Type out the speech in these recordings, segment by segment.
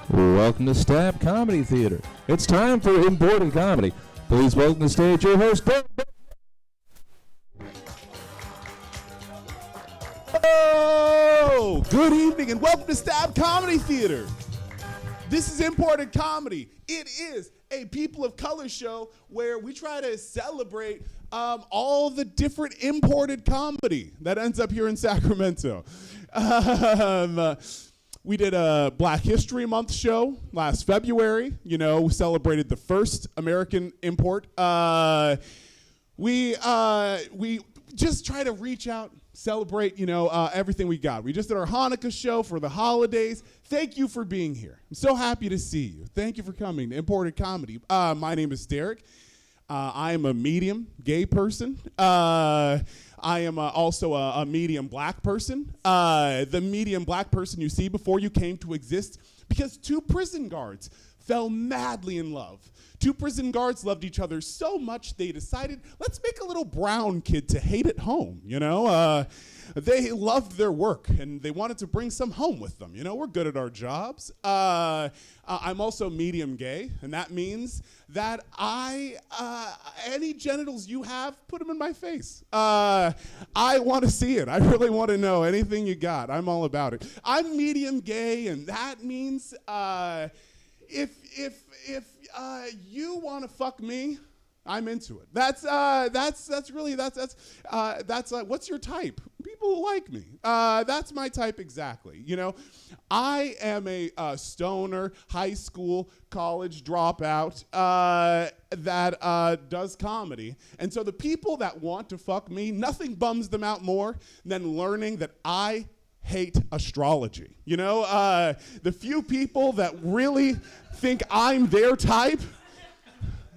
Welcome to Stab Comedy Theater. It's time for Imported Comedy. Please welcome to the stage your host, Ben. Oh, good evening and welcome to Stab Comedy Theater. This is Imported Comedy. It is a people of color show where we try to celebrate all the different imported comedy that ends up here in Sacramento. We did a Black History Month show last February. You know, we celebrated the first American import. We just try to reach out, celebrate, everything we got. We just did our Hanukkah show for the holidays. Thank you for being here. I'm so happy to see you. Thank you for coming to Imported Comedy. My name is Derek. I am a medium gay person. I am also a medium black person. The medium black person you see before you came to exist because two prison guards fell madly in love. Two prison guards loved each other so much they decided, let's make a little brown kid to hate at home, They loved their work, and they wanted to bring some home with them. We're good at our jobs. I'm also medium gay, and that means that any genitals you have, put them in my face. I want to see it. I really want to know anything you got. I'm all about it. I'm medium gay, and that means if you want to fuck me, I'm into it. That's what's your type? People who like me. That's my type exactly. I am a stoner, high school, college dropout that does comedy. And so the people that want to fuck me, nothing bums them out more than learning that I hate astrology. The few people that really think I'm their type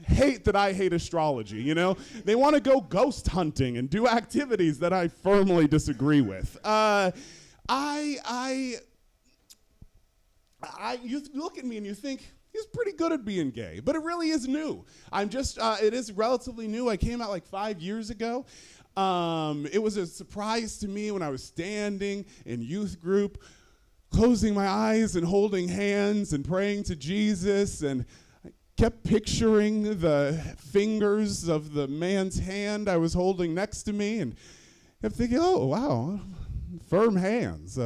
hate that I hate astrology, They want to go ghost hunting and do activities that I firmly disagree with. You look at me and you think, he's pretty good at being gay, but it really is new. It is relatively new. I came out like 5 years ago. It was a surprise to me when I was standing in youth group, closing my eyes and holding hands and praying to Jesus, and kept picturing the fingers of the man's hand I was holding next to me, and kept thinking, oh, wow, firm hands,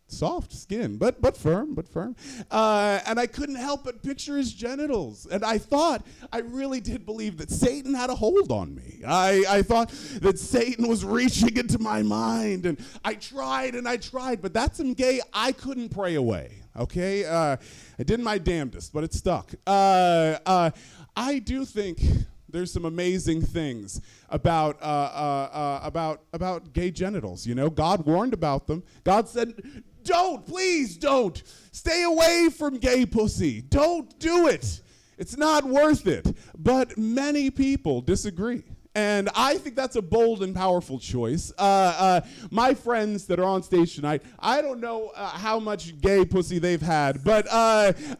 soft skin, but firm. And I couldn't help but picture his genitals. And I really did believe that Satan had a hold on me. I thought that Satan was reaching into my mind, and I tried, but that's some gay I couldn't pray away. Okay, I did my damnedest, but it stuck. I do think there's some amazing things about gay genitals. God warned about them. God said, please don't. Stay away from gay pussy. Don't do it. It's not worth it. But many people disagree. And I think that's a bold and powerful choice. My friends that are on stage tonight, I don't know how much gay pussy they've had, but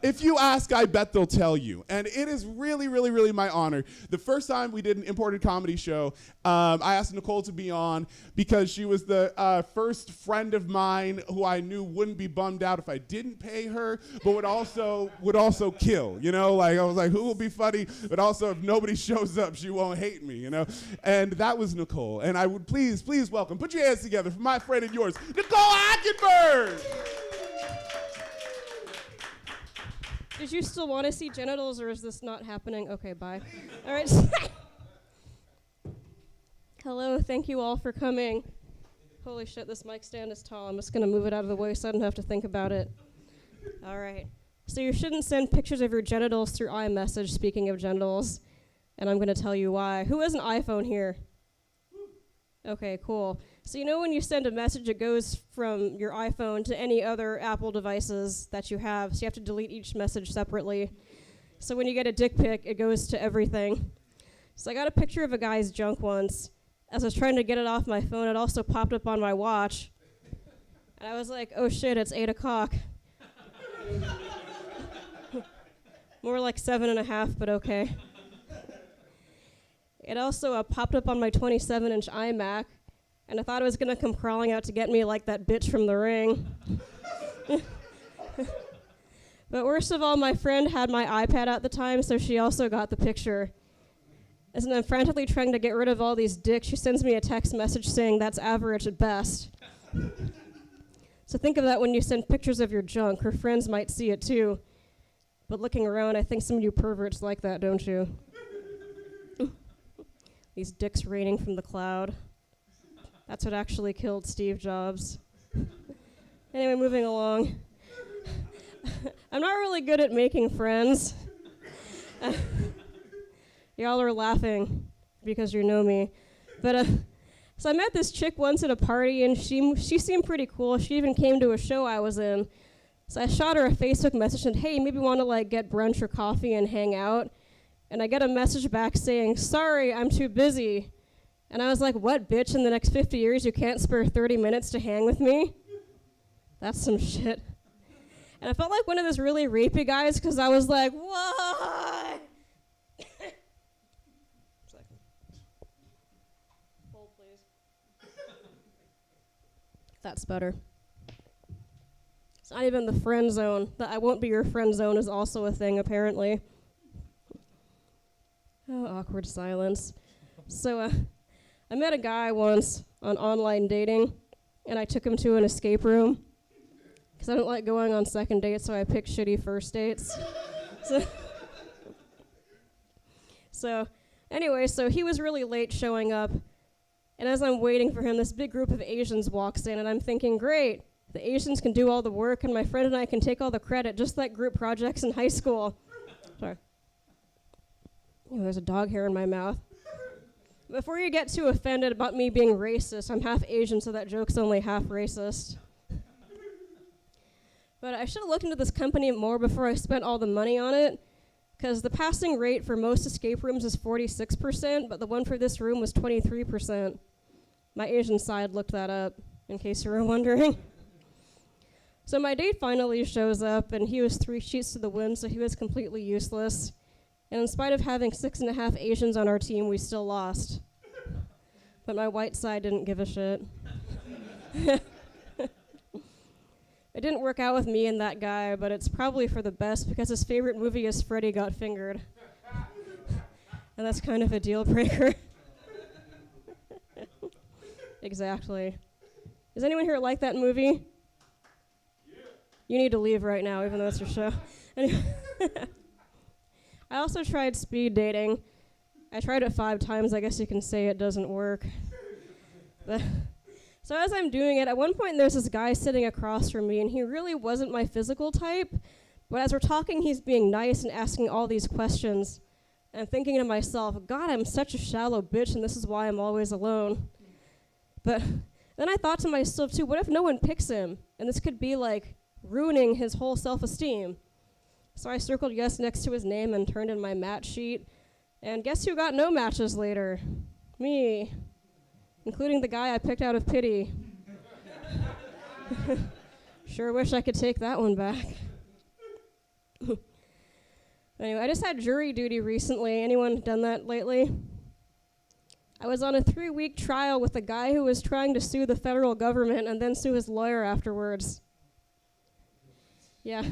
if you ask, I bet they'll tell you. And it is really, really, really my honor. The first time we did an imported comedy show, I asked Nicole to be on because she was the first friend of mine who I knew wouldn't be bummed out if I didn't pay her, but would also kill. I was like, who will be funny? But also, if nobody shows up, she won't hate me. And that was Nicole. And I would please welcome, put your hands together for my friend and yours, Nicole Hackenberg. Did you still want to see genitals, or is this not happening? Okay, bye. All right. Hello, thank you all for coming. Holy shit, this mic stand is tall. I'm just going to move it out of the way so I don't have to think about it. All right. So you shouldn't send pictures of your genitals through iMessage, speaking of genitals. And I'm going to tell you why. Who has an iPhone here? Okay, cool. So when you send a message, it goes from your iPhone to any other Apple devices that you have. So you have to delete each message separately. So when you get a dick pic, it goes to everything. So I got a picture of a guy's junk once. As I was trying to get it off my phone, it also popped up on my watch. And I was like, oh shit, it's 8 o'clock. More like 7.5, but okay. It also popped up on my 27-inch iMac, and I thought it was going to come crawling out to get me like that bitch from The Ring. But worst of all, my friend had my iPad at the time, so she also got the picture. As I'm frantically trying to get rid of all these dicks, she sends me a text message saying that's average at best. So think of that when you send pictures of your junk. Her friends might see it too. But looking around, I think some of you perverts like that, don't you? These dicks raining from the cloud. That's what actually killed Steve Jobs. Anyway, moving along. I'm not really good at making friends. Y'all are laughing because you know me. But so I met this chick once at a party, and she seemed pretty cool. She even came to a show I was in. So I shot her a Facebook message and, hey, maybe want to like get brunch or coffee and hang out. And I get a message back saying, sorry, I'm too busy. And I was like, what, bitch, in the next 50 years you can't spare 30 minutes to hang with me? That's some shit. And I felt like one of those really rapey guys because I was like, what? Hold, please. That's better. It's not even the friend zone. The I won't be your friend zone is also a thing, apparently. Oh, awkward silence. So I met a guy once on online dating, and I took him to an escape room because I don't like going on second dates, so I picked shitty first dates. So anyway, so he was really late showing up, and as I'm waiting for him, this big group of Asians walks in, and I'm thinking, great, the Asians can do all the work, and my friend and I can take all the credit, just like group projects in high school. Sorry. Oh, there's a dog hair in my mouth. Before you get too offended about me being racist, I'm half Asian, so that joke's only half racist. But I should have looked into this company more before I spent all the money on it, because the passing rate for most escape rooms is 46%, but the one for this room was 23%. My Asian side looked that up, in case you were wondering. So my date finally shows up, and he was 3 sheets to the wind, so he was completely useless. And in spite of having 6.5 Asians on our team, we still lost. But my white side didn't give a shit. It didn't work out with me and that guy, but it's probably for the best because his favorite movie is Freddy Got Fingered. And that's kind of a deal breaker. Exactly. Does anyone here like that movie? Yeah. You need to leave right now, even though it's your show. Anyway. I also tried speed dating. I tried it 5 times. I guess you can say it doesn't work. But so as I'm doing it, at one point there's this guy sitting across from me, and he really wasn't my physical type. But as we're talking, he's being nice and asking all these questions. And I'm thinking to myself, God, I'm such a shallow bitch, and this is why I'm always alone. But then I thought to myself, too, what if no one picks him? And this could be, like, ruining his whole self-esteem. So I circled yes next to his name and turned in my match sheet. And guess who got no matches later? Me. Including the guy I picked out of pity. Sure wish I could take that one back. Anyway, I just had jury duty recently. Anyone done that lately? I was on a 3-week trial with a guy who was trying to sue the federal government and then sue his lawyer afterwards. Yeah.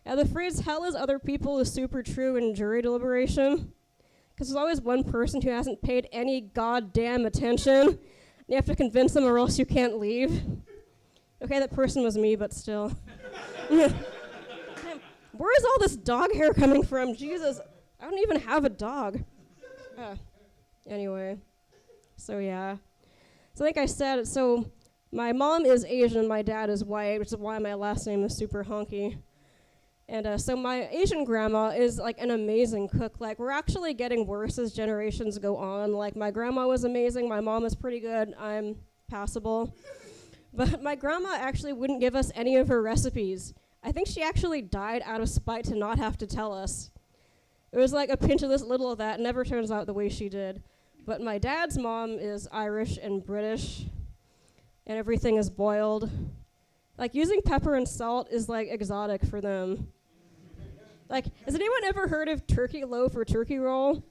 Now, the phrase hell is other people is super true in jury deliberation, because there's always one person who hasn't paid any goddamn attention. You have to convince them or else you can't leave. Okay, that person was me, but still. Damn, where is all this dog hair coming from? Jesus, I don't even have a dog. Anyway, so yeah. So like I said, so my mom is Asian, my dad is white, which is why my last name is super honky. And so my Asian grandma is like an amazing cook. Like, we're actually getting worse as generations go on. Like, my grandma was amazing, my mom is pretty good, I'm passable. But my grandma actually wouldn't give us any of her recipes. I think she actually died out of spite to not have to tell us. It was like a pinch of this, little of that, never turns out the way she did. But my dad's mom is Irish and British, and everything is boiled. Like, using pepper and salt is like exotic for them. Like, has anyone ever heard of turkey loaf or turkey roll?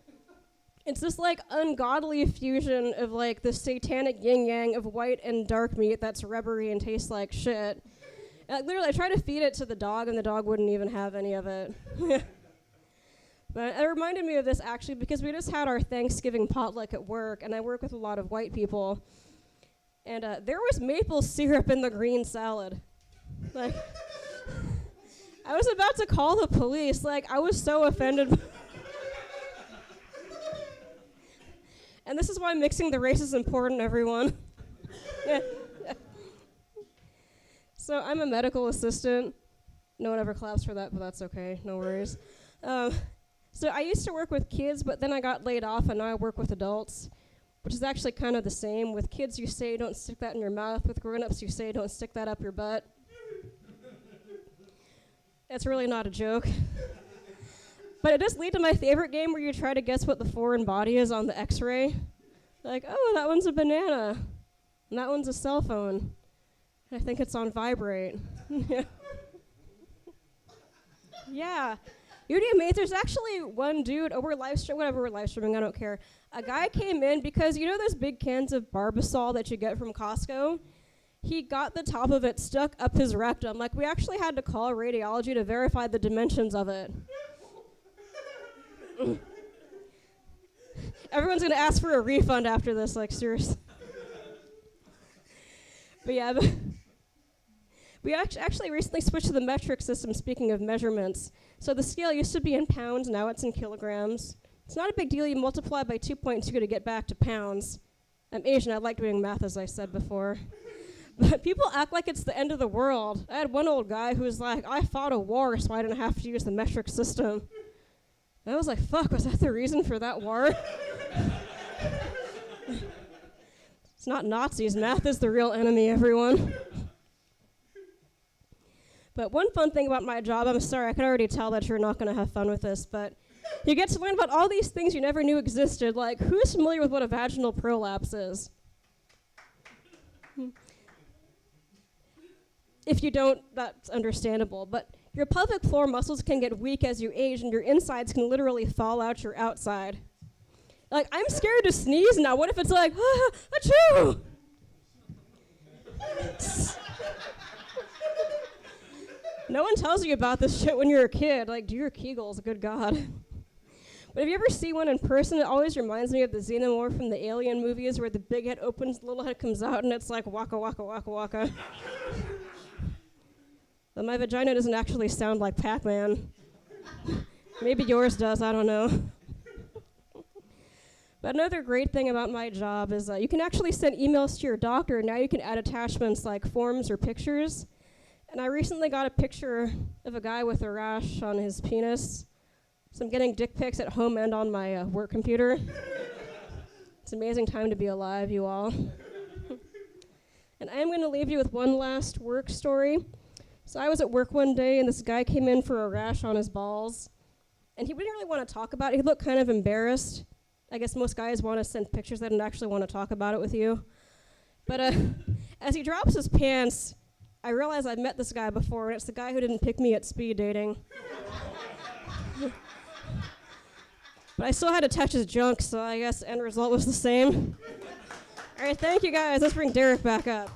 It's this like ungodly fusion of like the satanic yin-yang of white and dark meat that's rubbery and tastes like shit. Literally, I tried to feed it to the dog, and the dog wouldn't even have any of it. But it reminded me of this, actually, because we just had our Thanksgiving potluck at work, and I work with a lot of white people. And there was maple syrup in the green salad. Like, I was about to call the police. Like, I was so offended. And this is why mixing the race is important, everyone. So I'm a medical assistant. No one ever claps for that, but that's okay. No worries. So I used to work with kids, but then I got laid off, and now I work with adults, which is actually kind of the same. With kids, you say don't stick that in your mouth. With grown-ups, you say don't stick that up your butt. That's really not a joke. But it does lead to my favorite game where you try to guess what the foreign body is on the x-ray. Like, oh, that one's a banana, and that one's a cell phone. I think it's on vibrate. Yeah. You'd be amazed. There's actually one dude, we're live streaming, I don't care. A guy came in because you know those big cans of Barbasol that you get from Costco? He got the top of it stuck up his rectum. Like, we actually had to call radiology to verify the dimensions of it. Everyone's going to ask for a refund after this, like, seriously. But yeah, we actually recently switched to the metric system, speaking of measurements. So the scale used to be in pounds, now it's in kilograms. It's not a big deal. You multiply by 2.2 to get back to pounds. I'm Asian. I like doing math, as I said before. But people act like it's the end of the world. I had one old guy who was like, I fought a war, so I didn't have to use the metric system. And I was like, fuck, was that the reason for that war? It's not Nazis. Math is the real enemy, everyone. But one fun thing about my job, I'm sorry, I can already tell that you're not going to have fun with this, but you get to learn about all these things you never knew existed, like who's familiar with what a vaginal prolapse is? If you don't, that's understandable, but your pelvic floor muscles can get weak as you age, and your insides can literally fall out your outside. Like, I'm scared to sneeze now. What if it's like, achoo! No one tells you about this shit when you're a kid. Like, do your Kegels, good God. But if you ever see one in person, it always reminds me of the xenomorph from the Alien movies where the big head opens, the little head comes out, and it's like waka, waka, waka, waka. But my vagina doesn't actually sound like Pac-Man. Maybe yours does, I don't know. But another great thing about my job is you can actually send emails to your doctor. Now you can add attachments like forms or pictures. And I recently got a picture of a guy with a rash on his penis. So I'm getting dick pics at home and on my work computer. It's an amazing time to be alive, you all. And I am going to leave you with one last work story. So I was at work one day, and this guy came in for a rash on his balls. And he didn't really want to talk about it. He looked kind of embarrassed. I guess most guys want to send pictures. They don't actually want to talk about it with you. But as he drops his pants, I realize I've met this guy before, and it's the guy who didn't pick me at speed dating. But I still had to touch his junk, so I guess the end result was the same. All right, thank you guys. Let's bring Derek back up.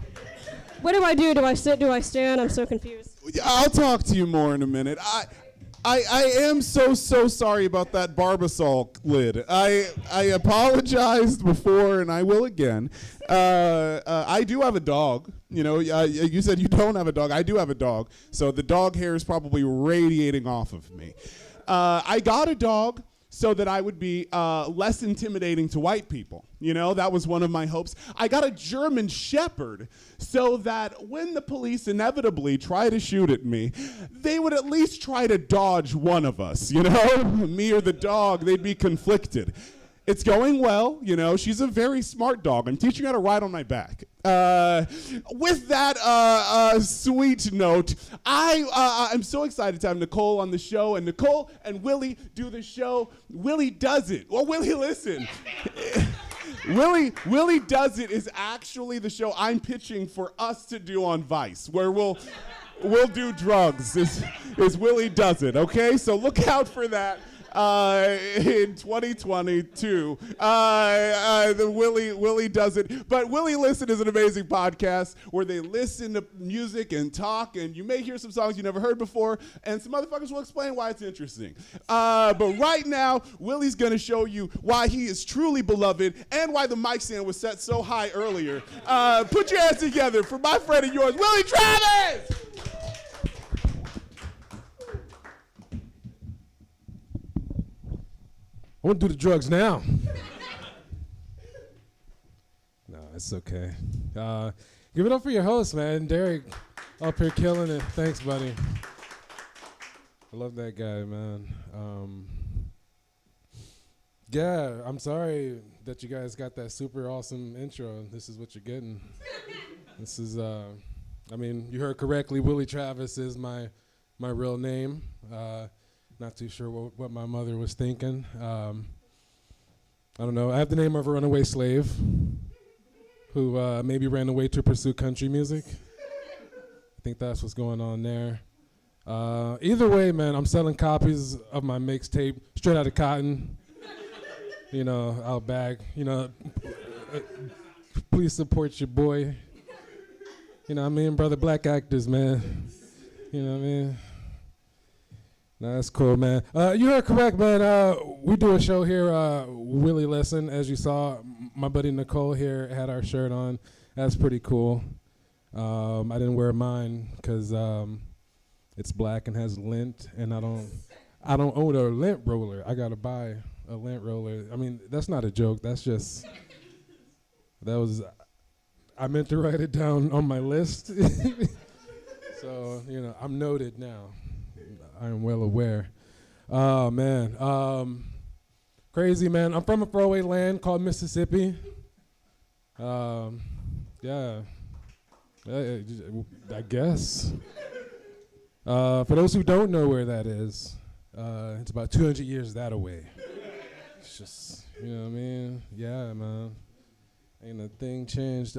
What do I do? Do I sit? Do I stand? I'm so confused. I'll talk to you more in a minute. I am so sorry about that Barbasol lid. I apologized before, and I will again. I do have a dog. You know, you said you don't have a dog. I do have a dog. So the dog hair is probably radiating off of me. I got a dog so that I would be less intimidating to white people. You know, that was one of my hopes. I got a German Shepherd so that when the police inevitably try to shoot at me, they would at least try to dodge one of us, you know? Me or the dog, they'd be conflicted. It's going well, you know. She's a very smart dog. I'm teaching her to ride on my back. With that sweet note, I'm so excited to have Nicole on the show, and Nicole and Willie do the show. Willie Does It. Well, Willie, listen. Willie Does It is actually the show I'm pitching for us to do on Vice, where we'll do drugs. Is Willie Does It, okay? So look out for that. in 2022. The Willie does it. But Willie Listen is an amazing podcast where they listen to music and talk, and you may hear some songs you never heard before, and some motherfuckers will explain why it's interesting. But right now, Willie's going to show you why he is truly beloved and why the mic stand was set so high earlier. Put your hands together for my friend and yours, Willie Travis! I want to do the drugs now. No, it's okay. Give it up for your host, man. Derek, up here killing it. Thanks, buddy. I love that guy, man. Yeah, I'm sorry that you guys got that super awesome intro. This is what you're getting. This is, I mean, you heard correctly. Willie Travis is my real name. Not too sure what my mother was thinking. I don't know. I have the name of a runaway slave who maybe ran away to pursue country music. I think that's what's going on there. Either way, man, I'm selling copies of my mixtape straight out of Cotton. You know, out back. You know, please support your boy. You know what I mean? Brother Black Actors, man. You know what I mean? No, that's cool, man. You heard correct, man. We do a show here, Willie Listen. As you saw, my buddy Nicole here had our shirt on. That's pretty cool. I didn't wear mine because it's black and has lint, and I don't own a lint roller. I gotta buy a lint roller. I mean, that's not a joke. That's just I meant to write it down on my list. So you know, I'm noted now. I am well aware. Oh, man. Crazy, man. I'm from a throwaway land called Mississippi. Yeah. I guess. For those who don't know where that is, it's about 200 years that away. It's just, you know what I mean? Yeah, man. Ain't a thing changed.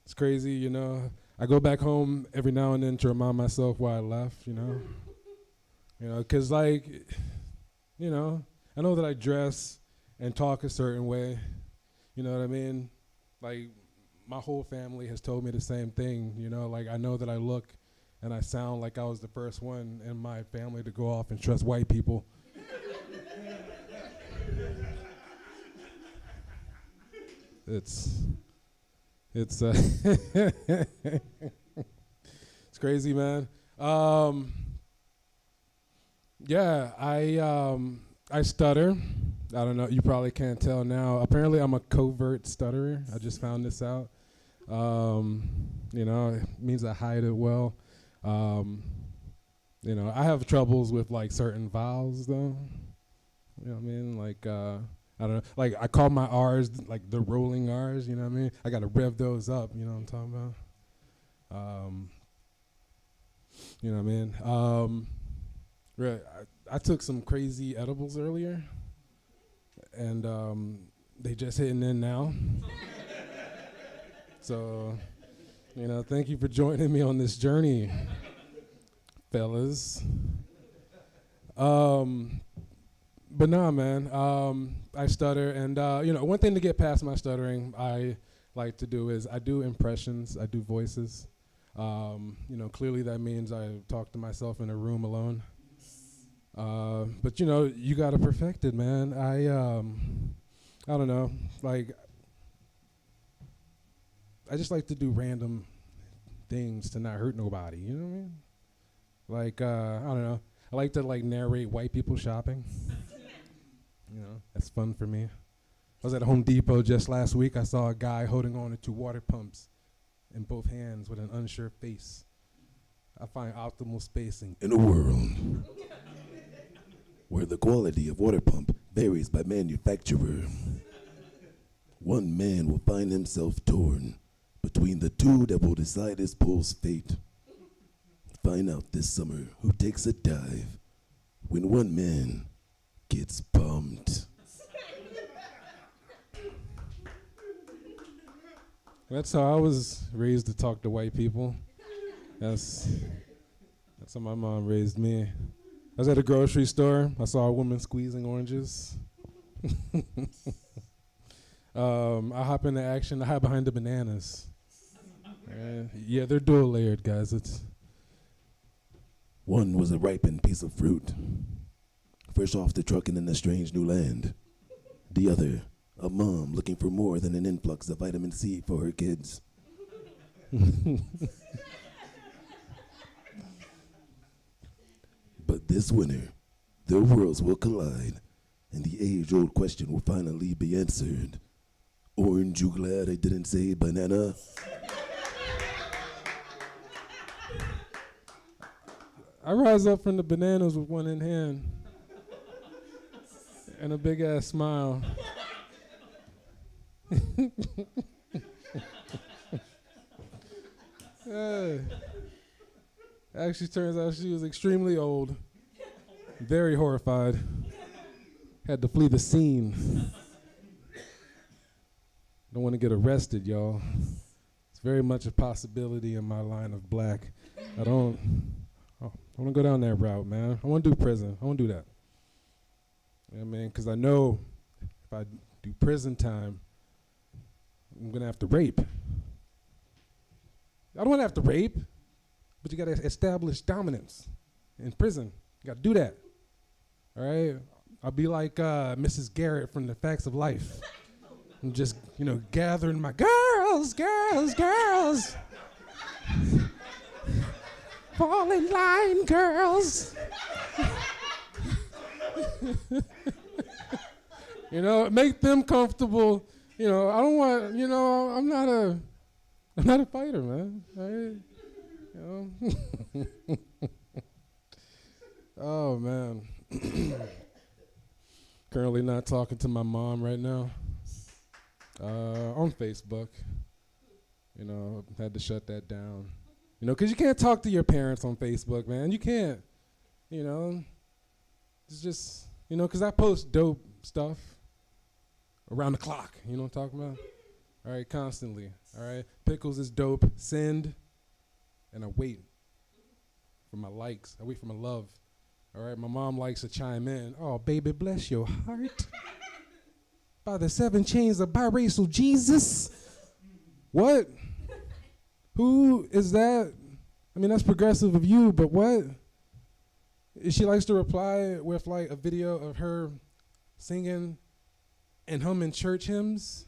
It's crazy, you know. I go back home every now and then to remind myself why I left, you know. You know, 'cause like, you know, I know that I dress and talk a certain way. You know what I mean? Like, my whole family has told me the same thing, you know. Like, I know that I look and I sound like I was the first one in my family to go off and trust white people. It's it's crazy, man. Yeah, I stutter. I don't know. You probably can't tell now. Apparently, I'm a covert stutterer. I just found this out. You know, it means I hide it well. You know, I have troubles with like certain vowels, though. You know what I mean? Like, I don't know. Like, I call my R's like the rolling R's. You know what I mean? I gotta rev those up. You know what I'm talking about? You know what I mean? I took some crazy edibles earlier, and they just hitting in now. So, you know, thank you for joining me on this journey, fellas. But nah, man, I stutter, and you know, one thing to get past my stuttering, I like to do is I do impressions, I do voices. You know, clearly that means I talk to myself in a room alone. But you know, you gotta perfect it, man. I don't know, like, I just like to do random things to not hurt nobody. You know what I mean? Like, I don't know. I like to like narrate white people shopping. You know, that's fun for me. I was at Home Depot just last week. I saw a guy holding on to 2 water pumps in both hands with an unsure face. I find optimal spacing in a world where the quality of water pump varies by manufacturer, one man will find himself torn between the 2 that will decide his pool's fate. Find out this summer who takes a dive when one man gets pumped. That's how I was raised to talk to white people. That's how my mom raised me. was at a grocery store. I saw a woman squeezing oranges. I hop into action. I hide behind the bananas. Yeah, they're dual layered, guys. It's One was a ripened piece of fruit, fresh off the truck and in a strange new land. The other, a mom looking for more than an influx of vitamin C for her kids. But this winter, their worlds will collide, and the age-old question will finally be answered. Orange, you glad I didn't say banana? I rise up from the bananas with one in hand and a big ass smile. Actually, turns out she was extremely old, very horrified, had to flee the scene. Don't want to get arrested, y'all. It's very much a possibility in my line of black. I don't want to go down that route, man. I want to do prison. I want to do that. Yeah, man, because I know if I do prison time, I'm going to have to rape. I don't want to have to rape, but you got to establish dominance in prison. You got to do that. All right? I'll be like Mrs. Garrett from The Facts of Life. I'm just, gathering my girls. Fall in line, girls. Make them comfortable. I don't want, I'm not a fighter, man. Oh, man. Currently not talking to my mom right now. On Facebook. Had to shut that down. Because you can't talk to your parents on Facebook, man. You can't. It's just, because I post dope stuff around the clock. You know what I'm talking about? All right, constantly. All right, Pickles is dope. Send, and I wait for my likes. I wait for my love. All right, my mom likes to chime in. Oh, baby, bless your heart. By the 7 chains of biracial Jesus. What? Who is that? I mean, that's progressive of you, but what? She likes to reply with like a video of her singing and humming church hymns.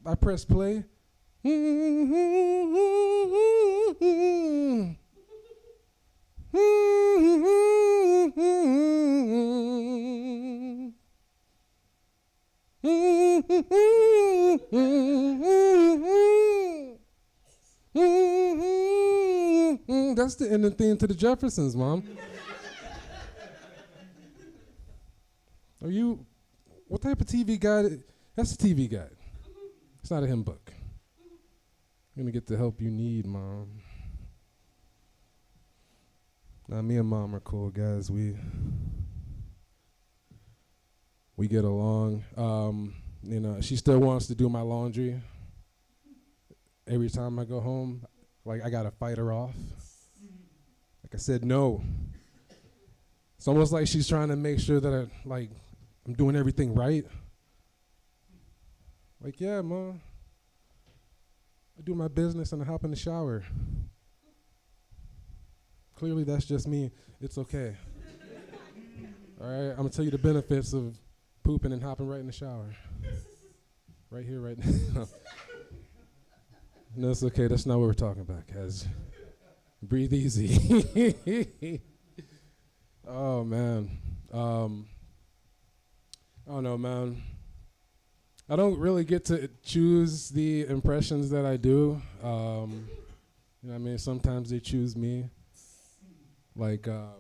I press play. That's the ending theme to the Jeffersons, Mom. Are you, what type of TV guide? That's a TV guide. It's not a hymn book. You're gonna get the help you need, Mom. Now, me and Mom are cool, guys. We get along. She still wants to do my laundry. Every time I go home, like I gotta fight her off. Like I said, no. It's almost like she's trying to make sure that I'm doing everything right. Like, yeah, Mom. I do my business and I hop in the shower. Clearly, that's just me. It's okay. All right, I'm gonna tell you the benefits of pooping and hopping right in the shower. Right here, right now. No, it's okay. That's not what we're talking about, guys. Breathe easy. Oh, man. I don't know, man. I don't really get to choose the impressions that I do. Sometimes they choose me. Like, I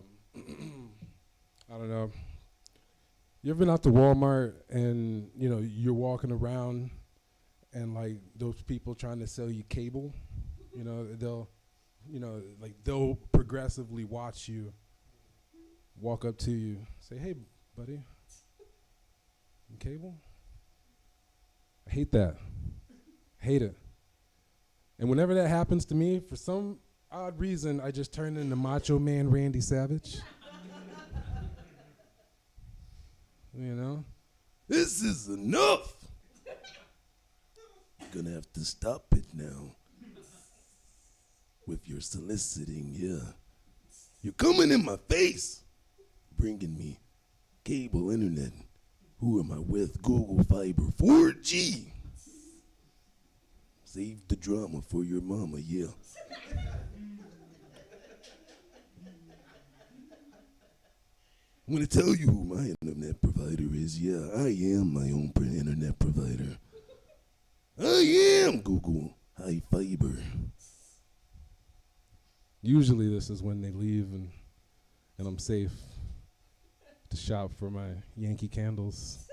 don't know. You ever been out to Walmart and, you're walking around and, those people trying to sell you cable, they'll progressively watch you, walk up to you, say, hey, buddy, cable? I hate that. Hate it. And whenever that happens to me, for some odd reason, I just turn into Macho Man Randy Savage. you know. This is enough. You're gonna have to stop it now. With your soliciting, yeah. You're coming in my face, bringing me cable internet. Who am I with? Google Fiber 4G. Save the drama for your mama, yeah. I'm gonna tell you who my internet provider is. Yeah, I am my own internet provider. I am Google High Fiber. Usually this is when they leave and I'm safe to shop for my Yankee candles.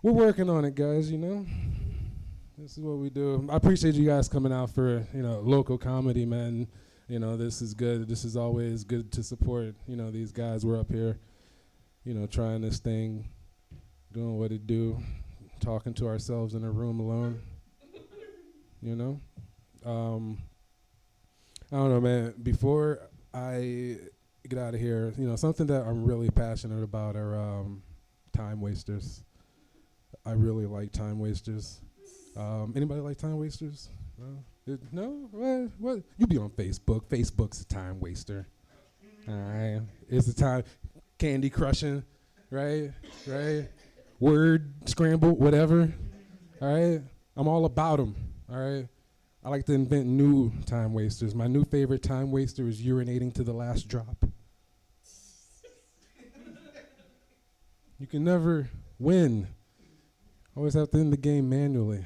We're working on it, guys, you know. This is what we do. I appreciate you guys coming out for, you know, local comedy, man. You know, this is good. This is always good to support, you know, these guys. We're up here, you know, trying this thing, doing what it do, talking to ourselves in a room alone, you know. I don't know, man. Before I get out of here, you know, something that I'm really passionate about are time wasters. I really like time wasters. Anybody like time wasters? No? What? You be on Facebook. Facebook's a time waster. All right. It's a time candy crushing, right? Word scramble, whatever. All right. I'm all about them. All right. I like to invent new time wasters. My new favorite time waster is urinating to the last drop. You can never win. Always have to end the game manually.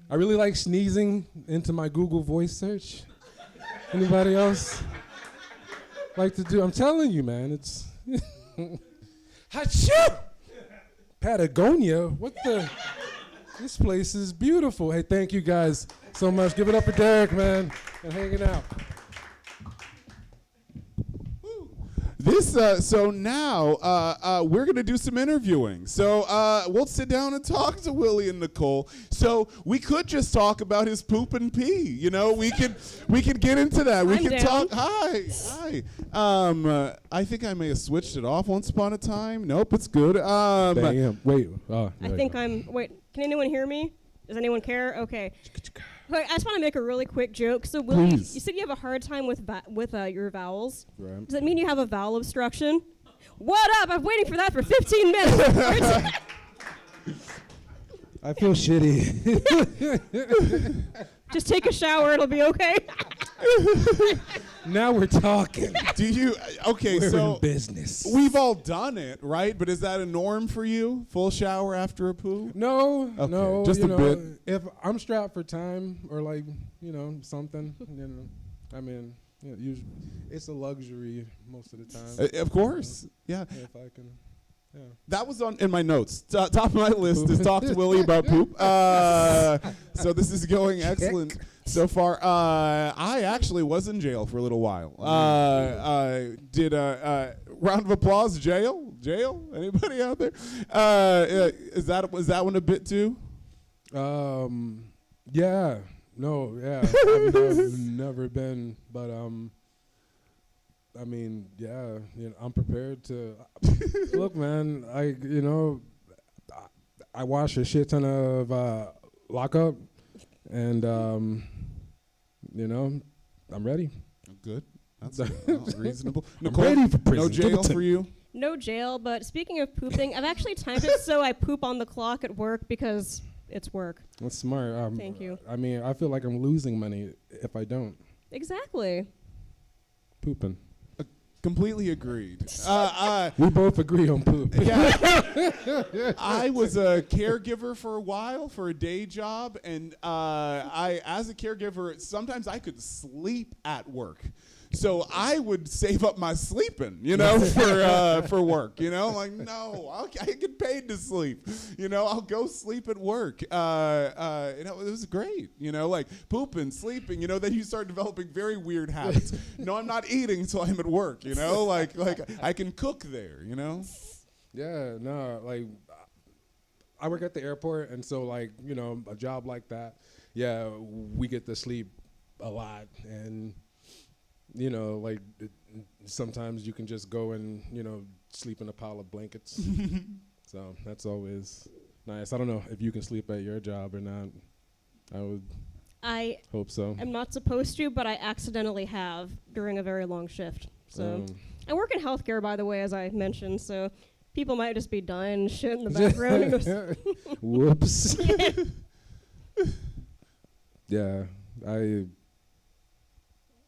I really like sneezing into my Google Voice search. Anybody else like to do? I'm telling you, man, it's Achoo! Patagonia? What the? This place is beautiful. Hey, thank you guys so much. Give it up for Derek, man, and hanging out. So now we're gonna do some interviewing. So we'll sit down and talk to Willie and Nicole. So we could just talk about his poop and pee. You know, we could get into that. We I'm can down. talk. Hi. I think I may have switched it off once upon a time. Nope, it's good. Damn. Wait. I think wait, can anyone hear me? Does anyone care? Okay. Wait, I just want to make a really quick joke. So, Willie, you Please. said you have a hard time with your vowels. Right. Does that mean you have a vowel obstruction? What up? I'm waiting for that for 15 minutes. I feel shitty. Just take a shower. It'll be okay. Now we're talking. Do you? Okay, We're so in business. we've all done it, right? But is that a norm for you? Full shower after a poo? No, Okay, no. just you a know, bit. If I'm strapped for time or like, you know, something, you know, I mean, you know, usually it's a luxury most of the time. Of course, yeah. If I can, yeah. That was in my notes. Top of my list is talk to Willie about poop. So this is going excellent so far. I actually was in jail for a little while. Did a round of applause. Jail? Anybody out there? Was that one a bit too? Yeah. No. Yeah. I've never been, but I mean, yeah. You know, I'm prepared to. Look, man. I watched a shit ton of lockup, and you know, I'm ready. Good. That's reasonable. I'm Nicole, ready for prison. no Give it jail to for me. you? No jail, but speaking of pooping, I've actually timed it so I poop on the clock at work because it's work. That's smart. Thank you. I mean, I feel like I'm losing money if I don't. Exactly. Pooping. Completely agreed. We both agree on poop. Yeah. I was a caregiver for a while for a day job, and as a caregiver, sometimes I could sleep at work. So I would save up my sleeping, you know, for work. You know, like no, I get paid to sleep. You know, I'll go sleep at work. It was great. You know, like pooping, sleeping. You know, then you start developing very weird habits. No, I'm not eating until I'm at work. You know, like I can cook there. You know. Yeah, no, like I work at the airport, and so like, you know, a job like that, yeah, we get to sleep a lot, and you know, like sometimes you can just go and sleep in a pile of blankets. So that's always nice. I don't know if you can sleep at your job or not. I would hope so. I'm not supposed to, but I accidentally have during a very long shift. So I work in healthcare, by the way, as I mentioned. So people might just be dying shit in the background. Whoops. Yeah, I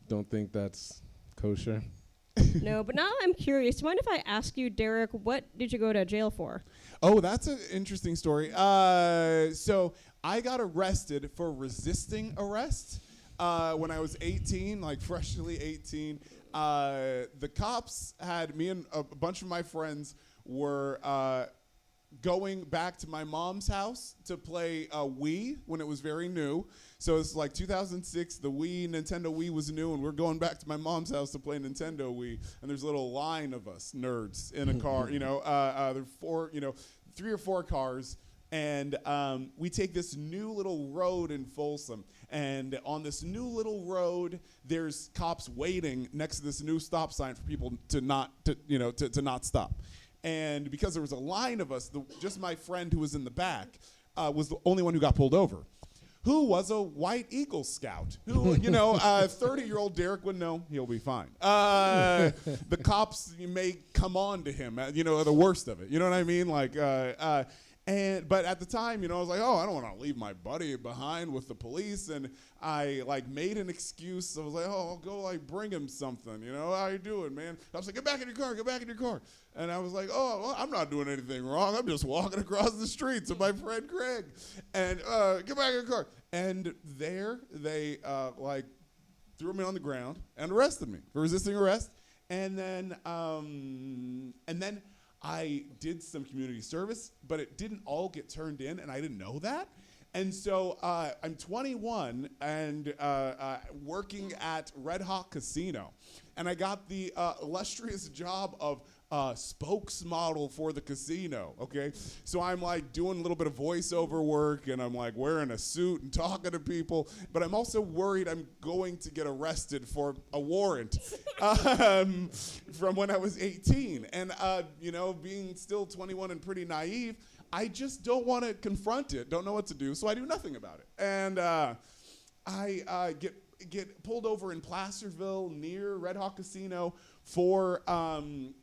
don't think that's kosher. No, but now I'm curious. Do you mind if I ask you, Derek, what did you go to jail for? Oh, that's an interesting story. So I got arrested for resisting arrest when I was 18, like freshly 18. The cops had me and a bunch of my friends were going back to my mom's house to play Wii when it was very new. So it's like 2006, the Nintendo Wii was new, and we're going back to my mom's house to play Nintendo Wii. And there's a little line of us nerds in a car. There are 3 or 4 cars, and we take this new little road in Folsom. And on this new little road, there's cops waiting next to this new stop sign for people to not stop. And because there was a line of us, just my friend who was in the back was the only one who got pulled over, who was a White Eagle Scout, who, 30-year-old Derek would know he'll be fine. The cops may come on to him, the worst of it. You know what I mean? But at the time, I was like, I don't want to leave my buddy behind with the police. And I made an excuse. I was like, I'll go bring him something. How you doing, man? I was like, get back in your car. And I was like, well, I'm not doing anything wrong. I'm just walking across the street to my friend Craig. And get back in your car. And there they threw me on the ground and arrested me for resisting arrest. And then I did some community service, but it didn't all get turned in, and I didn't know that. And so I'm 21 and working at Red Hawk Casino, and I got the illustrious job of spokesmodel for the casino, okay? So I'm doing a little bit of voiceover work, and I'm wearing a suit and talking to people, but I'm also worried I'm going to get arrested for a warrant from when I was 18. And, being still 21 and pretty naive, I just don't want to confront it, don't know what to do, so I do nothing about it. And I get pulled over in Placerville near Red Hawk Casino for some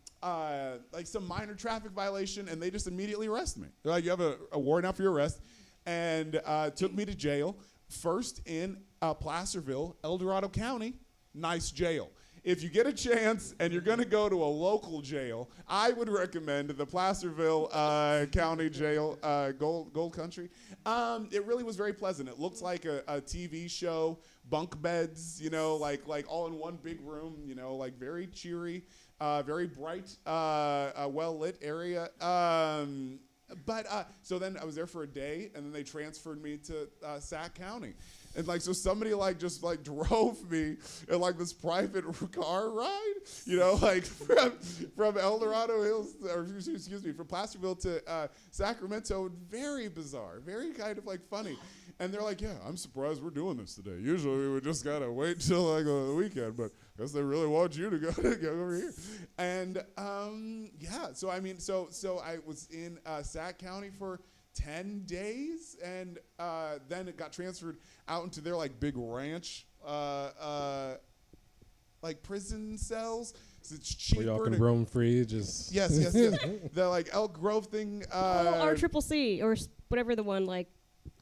minor traffic violation, and they just immediately arrest me. They're like, you have a warrant out for your arrest, and took me to jail. First in Placerville, El Dorado County, nice jail. If you get a chance and you're going to go to a local jail, I would recommend the Placerville County Jail, Gold Country. It really was very pleasant. It looked like a TV show, bunk beds, like all in one big room, very cheery, very bright, well-lit area. So then I was there for a day, and then they transferred me to Sac County. And so somebody just drove me in this private car ride, from El Dorado Hills, or excuse me, from Placerville to Sacramento. Very bizarre, very kind of funny. And they're like, yeah, I'm surprised we're doing this today. Usually we would just gotta wait till the weekend, but I guess they really want you to go over here. And so I was in Sac County for 10 days, and then it got transferred out into their big ranch, prison cells. So it's cheaper. Where y'all can roam free, just yes. The Elk Grove thing. RCCC or whatever the one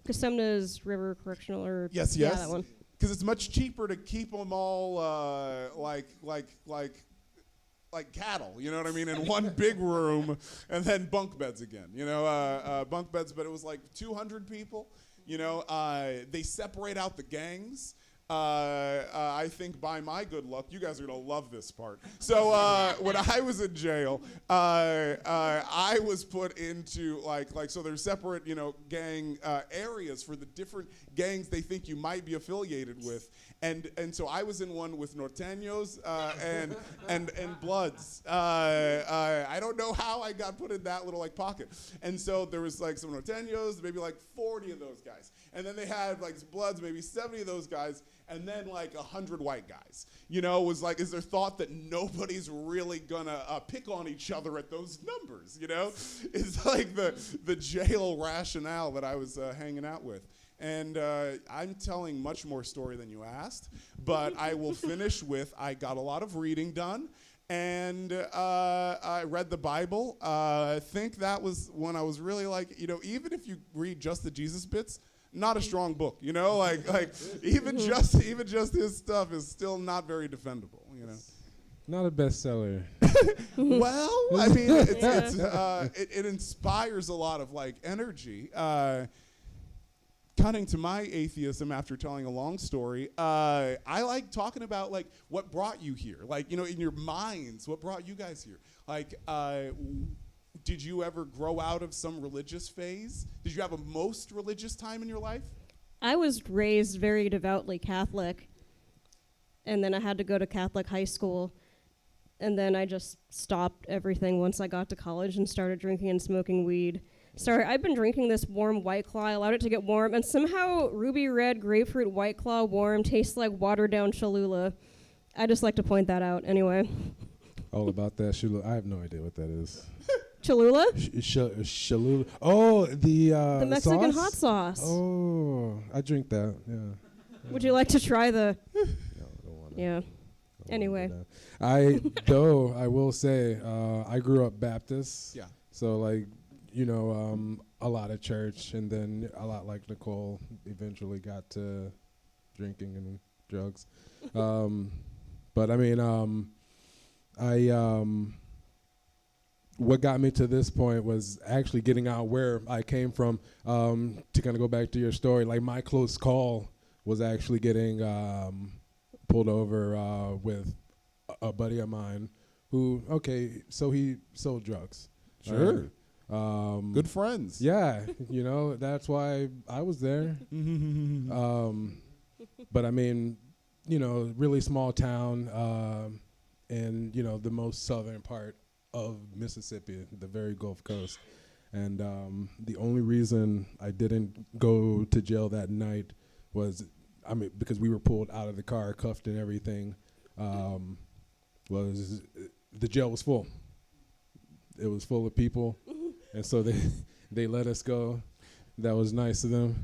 Casumna's River Correctional or yes, yeah, that one. Because it's much cheaper to keep them all like cattle, you know what I mean, in one big room, and then bunk beds again, bunk beds. But it was 200 people, they separate out the gangs. I think by my good luck, you guys are gonna love this part. So when I was in jail, I was put into so there's separate gang areas for the different gangs they think you might be affiliated with, and so I was in one with Norteños and Bloods. I don't know how I got put in that little pocket, and so there was some Norteños, maybe 40 of those guys, and then they had Bloods, maybe 70 of those guys. And then 100 white guys, was is there thought that nobody's really gonna pick on each other at those numbers, It's the jail rationale that I was hanging out with. And I'm telling much more story than you asked, but I will finish with I got a lot of reading done. And I read the Bible. I think that was when I was really even if you read just the Jesus bits, not a strong book, even just his stuff is still not very defendable, Not a bestseller. Well, I mean, it inspires a lot of energy. Cutting to my atheism after telling a long story, I like talking about what brought you here, in your minds, what brought you guys here, did you ever grow out of some religious phase? Did you have a most religious time in your life? I was raised very devoutly Catholic, and then I had to go to Catholic high school, and then I just stopped everything once I got to college and started drinking and smoking weed. Sorry, I've been drinking this warm White Claw. I allowed it to get warm, and somehow Ruby Red Grapefruit White Claw warm tastes like watered-down Cholula. I just like to point that out anyway. All about that Cholula. I have no idea what that is. Cholula? Cholula. Oh, the Mexican sauce? hot sauce. Oh, I drink that. Yeah. Would you like to try the? No, I don't want to. Yeah. Anyway. I will say I grew up Baptist. Yeah. So a lot of church, and then a lot like Nicole eventually got to drinking and drugs. But I mean, what got me to this point was actually getting out where I came from. To kind of go back to your story, my close call was actually getting pulled over with a buddy of mine who, so he sold drugs. Sure. Right? Good friends. Yeah, that's why I was there. But I mean, really small town, and the most southern part of Mississippi, the very Gulf Coast. And the only reason I didn't go to jail that night was, because we were pulled out of the car, cuffed and everything, was the jail was full. It was full of people, and so they let us go. That was nice of them.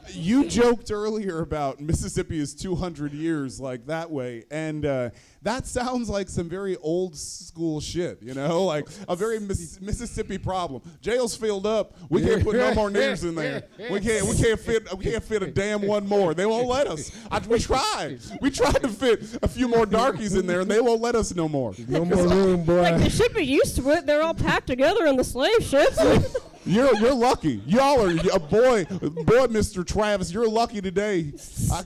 You joked earlier about Mississippi is 200 years that way, and that sounds like some very old school shit, a very Mississippi problem. Jail's filled up. We can't put no more niggers in there. We can't fit a damn one more. They won't let us. We tried. We tried to fit a few more darkies in there, and they won't let us no more. No more room, boy. They should be used to it. They're all packed together in the slave ships. You're lucky. Y'all are a boy, Mr. Travis. You're lucky today.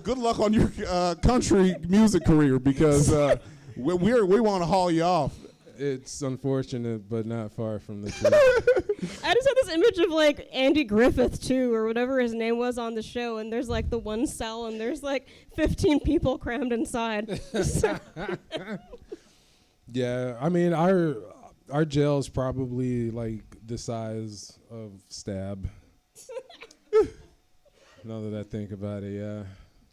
Good luck on your country music career, because we want to haul you off. It's unfortunate, but not far from the truth. I just had this image of Andy Griffith too, or whatever his name was on the show, and there's the one cell, and there's 15 people crammed inside. Yeah, I mean our jail's probably the size of Stab. Now that I think about it, yeah.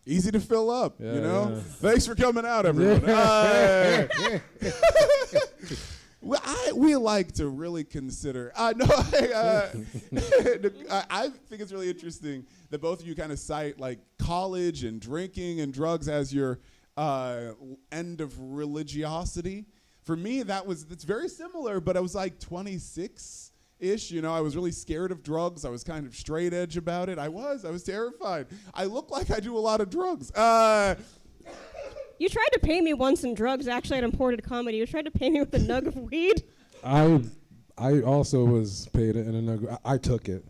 Easy to fill up, Yeah, Yeah. yeah. Thanks for coming out, everyone. We like to really consider. I think it's really interesting that both of you kind of cite college and drinking and drugs as your end of religiosity. For me, it's very similar, but I was 26-ish. I was really scared of drugs. I was kind of straight edge about it. I was terrified. I look like I do a lot of drugs. You tried to pay me once in drugs, actually, at Imported Comedy. You tried to pay me with a nug of weed. I also was paid in a nug. I took it.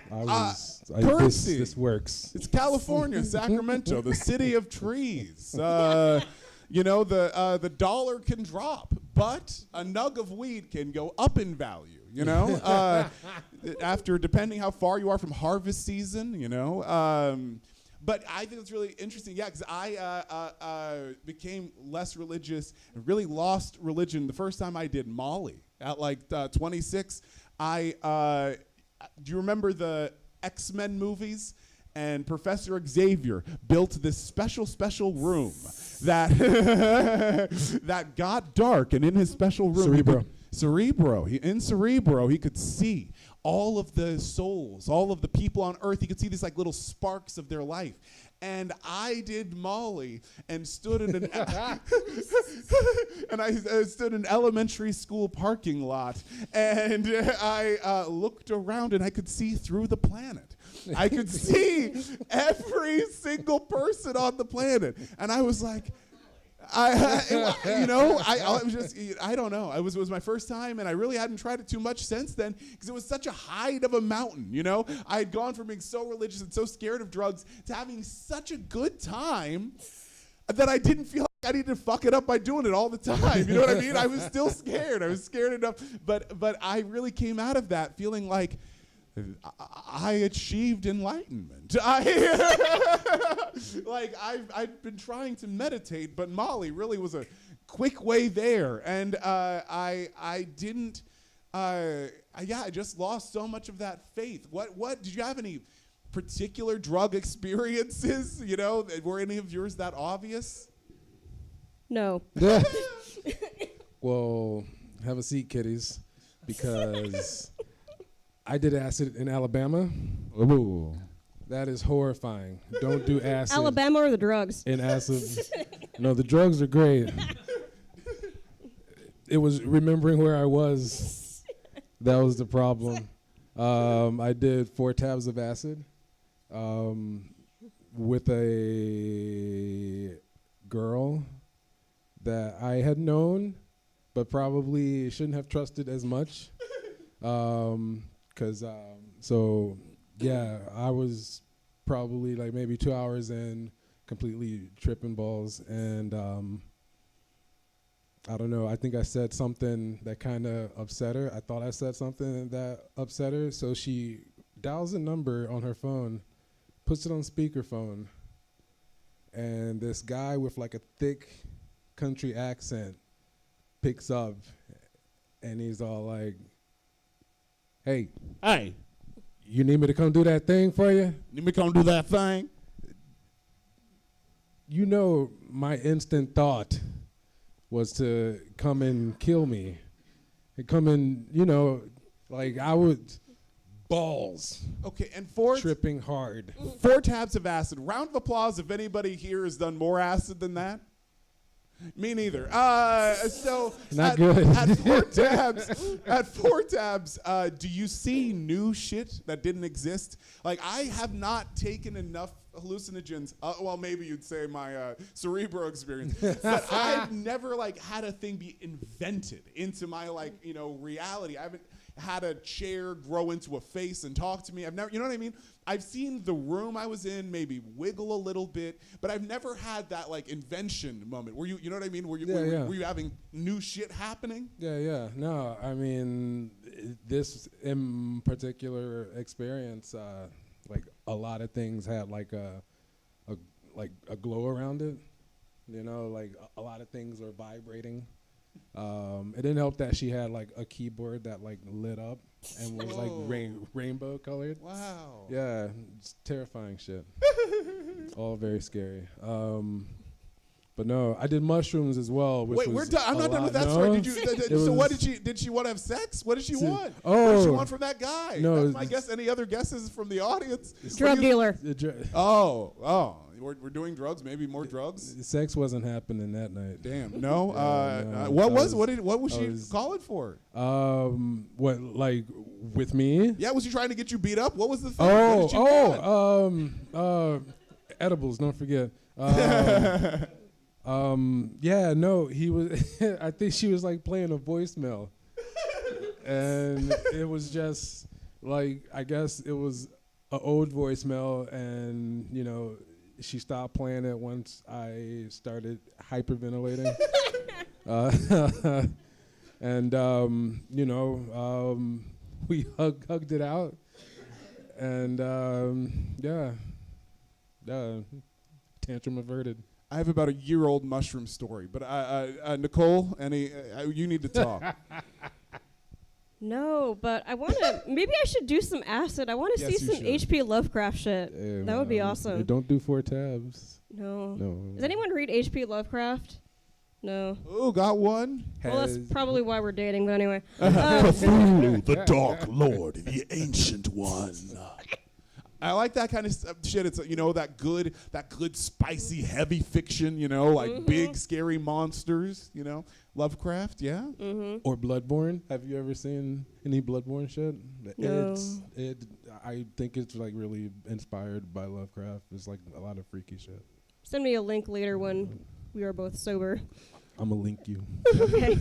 Currency. This works. It's California, Sacramento, the city of trees. You know, the dollar can drop, but a nug of weed can go up in value, you know, after depending how far you are from harvest season, you know. But I think it's really interesting, yeah, because I became less religious and really lost religion the first time I did Molly at like 26. Do you remember the X-Men movies? And Professor Xavier built this special room that that got dark, and in his special room, in Cerebro, he could see all of the souls, all of the people on Earth. He could see these like little sparks of their life. And I did Molly and stood in an I stood in an elementary school parking lot, and I looked around and I could see through the planet. I could see every single person on the planet, and I was like, I was just, I don't know. It was my first time, and I really hadn't tried it too much since then because it was such a height of a mountain, you know? I had gone from being so religious and so scared of drugs to having such a good time that I didn't feel like I needed to fuck it up by doing it all the time. You know what I mean? I was still scared. I was scared enough, but I really came out of that feeling like I achieved enlightenment. I've been trying to meditate, but Molly really was a quick way there. And I just lost so much of that faith. What did you have any particular drug experiences? You know, were any of yours that obvious? No. Well, have a seat, kiddies, because I did acid in Alabama. Ooh. That is horrifying. Don't do acid. Alabama or the drugs? In acid. No, the drugs are great. It was remembering where I was. That was the problem. I did 4 tabs of acid with a girl that I had known, but probably shouldn't have trusted as much. I was probably like maybe 2 hours in, completely tripping balls, and I don't know, I think I said something that kind of upset her. I thought I said something that upset her, so she dials a number on her phone, puts it on speakerphone, and this guy with like a thick country accent picks up, and he's all like, Hey, you need me to come do that thing for you? Need me to come do that thing? You know, my instant thought was to come and kill me. And come and, you know, like I would, balls. Okay, and tripping hard. 4 tabs of acid. Round of applause if anybody here has done more acid than that. Me neither. Not good. At 4 tabs, do you see new shit that didn't exist? Like, I have not taken enough hallucinogens. Well, maybe you'd say my Cerebro experience, but I've never like had a thing be invented into my reality. I haven't had a chair grow into a face and talk to me. I've never, you know what I mean? I've seen the room I was in maybe wiggle a little bit, but I've never had that like invention moment. Were you know what I mean? Were you having new shit happening? Yeah. No, I mean, this in particular experience, like a lot of things had like a glow around it. You know, like a lot of things are vibrating. It didn't help that she had like a keyboard that like lit up and was like rainbow colored. Wow. Yeah, it's terrifying shit. All very scary. But no, I did mushrooms as well. Which Wait, was we're done. I'm not done with that story. So what did she? Did she want to have sex? What did she want? What did she want from that guy? No, that's my guess. Any other guesses from the audience? Drug dealer. We're doing drugs. Maybe more drugs. Sex wasn't happening that night. Damn. No. No, what was she calling for? What, like with me? Yeah. Was she trying to get you beat up? What was the thing? What did she want? Edibles. Don't forget. Yeah, no, he was. I think she was like playing a voicemail, and it was just like, I guess it was an old voicemail, and, you know, she stopped playing it once I started hyperventilating. And, you know, we hugged it out. And, yeah, tantrum averted. I have about a year-old mushroom story, but Nicole, you need to talk. No, but I want to. Maybe I should do some acid. I want to Yes, see you some should. H.P. Lovecraft shit. That would be awesome. Don't do 4 tabs. No. No. Does anyone read H.P. Lovecraft? No. Oh, got one? Well, that's probably why we're dating. But anyway. Cthulhu, the Dark Lord, the Ancient One. I like that kind of shit. It's you know that good spicy heavy fiction. You know, like big scary monsters. You know, Lovecraft. Yeah. Or Bloodborne. Have you ever seen any Bloodborne shit? No. I think it's like really inspired by Lovecraft. It's like a lot of freaky shit. Send me a link later when we are both sober. I'm gonna link you. Okay.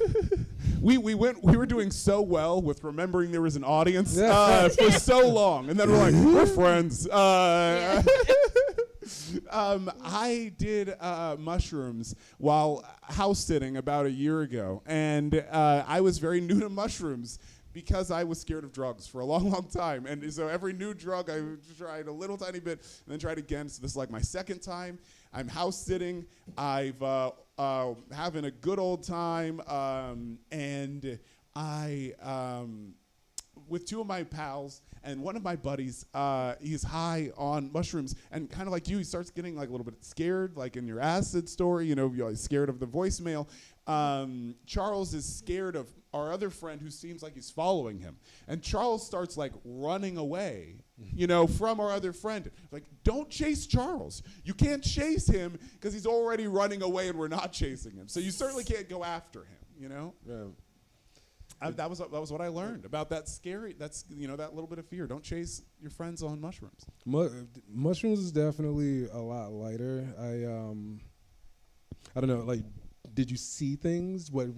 We were doing so well with remembering there was an audience for so long, and then we're like, we're friends. I did mushrooms while house sitting about a year ago, and I was very new to mushrooms because I was scared of drugs for a long, long time. And so every new drug, I tried a little tiny bit and then tried again. So this is like my second time. I'm house sitting. I've having a good old time, and I with two of my pals and one of my buddies. He's high on mushrooms, and kind of like you, he starts getting like a little bit scared, like in your acid story. You know, you're scared of the voicemail. Charles is scared of our other friend who seems like he's following him, and Charles starts like running away, you know, from our other friend. Like, don't chase Charles. You can't chase him because he's already running away and we're not chasing him. So you certainly can't go after him, you know? Yeah. That was what I learned about that scary, you know, that little bit of fear. Don't chase your friends on mushrooms. Mushrooms is definitely a lot lighter. I don't know, like, did you see things? What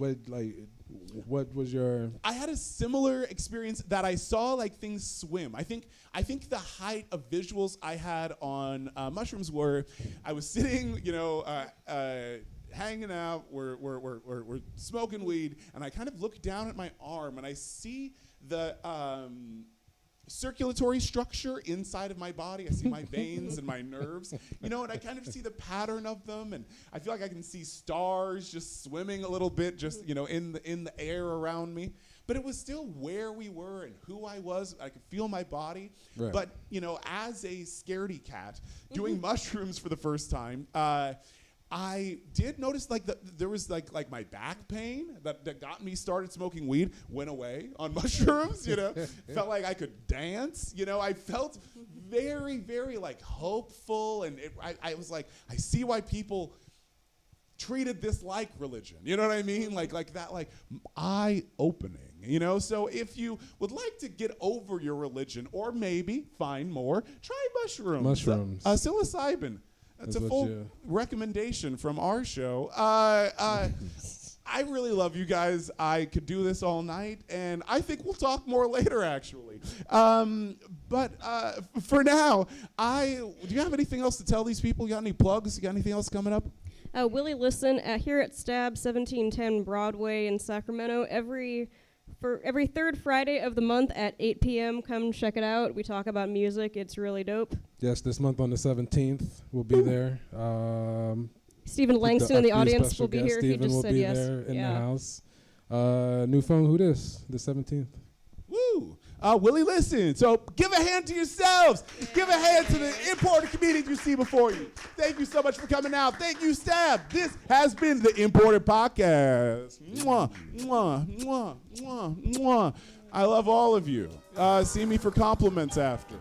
was your? I had a similar experience that I saw like things swim. I think the height of visuals I had on mushrooms were, I was sitting, you know, hanging out, we're smoking weed, and I kind of look down at my arm and I see the circulatory structure inside of my body. I see my veins and my nerves, you know, and I kind of see the pattern of them, and I feel like I can see stars just swimming a little bit, just, you know, in the air around me. But it was still where we were and who I was. I could feel my body. Right. But, you know, as a scaredy cat doing mushrooms for the first time, I did notice like there was like my back pain that got me started smoking weed went away on mushrooms, you know. Felt like I could dance, you know. I felt very, very like hopeful, and I was like, I see why people treated this like religion, you know what I mean? Like that, like eye-opening, you know. So if you would like to get over your religion or maybe find more, try mushrooms. Psilocybin. That's a full recommendation from our show. I really love you guys. I could do this all night, and I think we'll talk more later, actually. But for now, do you have anything else to tell these people? You got any plugs? You got anything else coming up? Willie Listen here at Stab 1710 Broadway in Sacramento every third Friday of the month at 8 p.m. Come check it out. We talk about music. It's really dope. Yes, this month on the 17th, we'll be there. Stephen Langston in the audience special will be guest here. He Stephen just will said be yes. there in the house. New Phone Who Dis, the 17th. Woo! Willie Listen. So give a hand to yourselves. Give a hand to the imported comedians you see before you. Thank you so much for coming out. Thank you, Stab. This has been the Imported Podcast. Mwah, mwah, mwah, mwah, mwah. I love all of you. See me for compliments after.